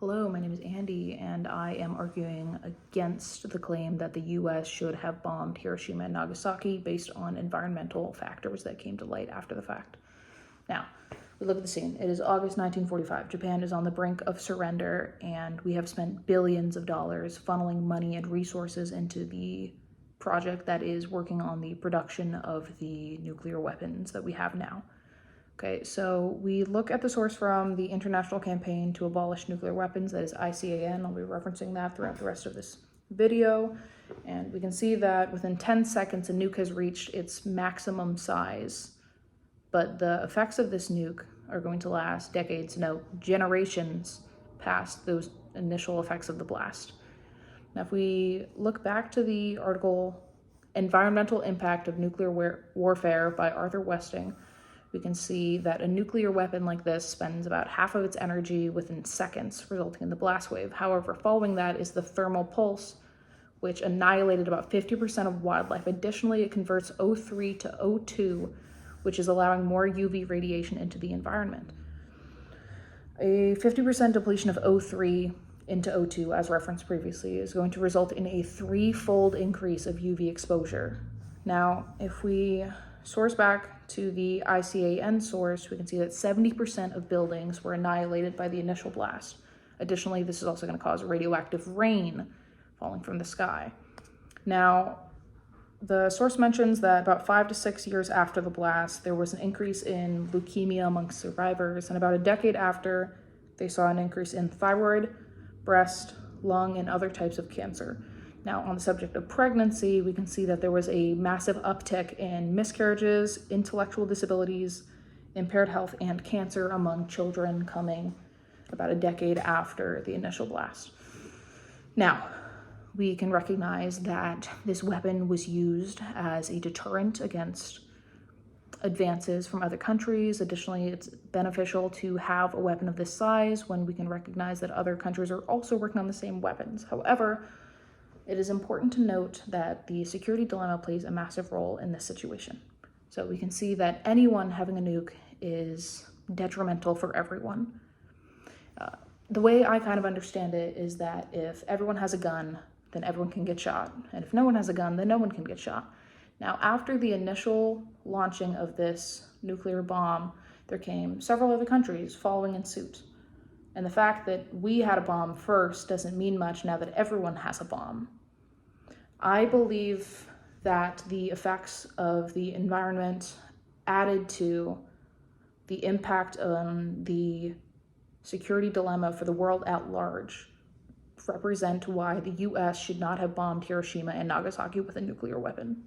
Hello, my name is Andy, and I am arguing against the claim that the US should have bombed Hiroshima and Nagasaki based on environmental factors that came to light after the fact. Now, we look at the scene. It is August 1945. Japan is on the brink of surrender, and we have spent billions of dollars funneling money and resources into the project that is working on the production of the nuclear weapons that we have now. Okay, so we look at the source from the International Campaign to Abolish Nuclear Weapons, that is ICAN. I'll be referencing that throughout the rest of this video. And we can see that within 10 seconds, a nuke has reached its maximum size. But the effects of this nuke are going to last decades, no, generations past those initial effects of the blast. Now, if we look back to the article, Environmental Impact of Nuclear Warfare by Arthur Westing, we can see that a nuclear weapon like this spends about half of its energy within seconds, resulting in the blast wave. However, following that is the thermal pulse, which annihilated about 50% of wildlife. Additionally, it converts O3 to O2, which is allowing more UV radiation into the environment. A 50% depletion of O3 into O2, as referenced previously, is going to result in a 3-fold increase of UV exposure. Now, if we source back to the ICAN source, we can see that 70% of buildings were annihilated by the initial blast. Additionally, this is also going to cause radioactive rain falling from the sky. Now, the source mentions that about 5 to 6 years after the blast, there was an increase in leukemia amongst survivors, and about a decade after, they saw an increase in thyroid, breast, lung, and other types of cancer. Now, on the subject of pregnancy, we can see that there was a massive uptick in miscarriages, intellectual disabilities, impaired health, and cancer among children coming about a decade after the initial blast. Now, we can recognize that this weapon was used as a deterrent against advances from other countries. Additionally, it's beneficial to have a weapon of this size when we can recognize that other countries are also working on the same weapons. However, it is important to note that the security dilemma plays a massive role in this situation. So we can see that anyone having a nuke is detrimental for everyone. The way I kind of understand it is that if everyone has a gun, then everyone can get shot. And if no one has a gun, then no one can get shot. Now, after the initial launching of this nuclear bomb, there came several other countries following in suit. And the fact that we had a bomb first doesn't mean much now that everyone has a bomb. I believe that the effects of the environment added to the impact on the security dilemma for the world at large represent why the US should not have bombed Hiroshima and Nagasaki with a nuclear weapon.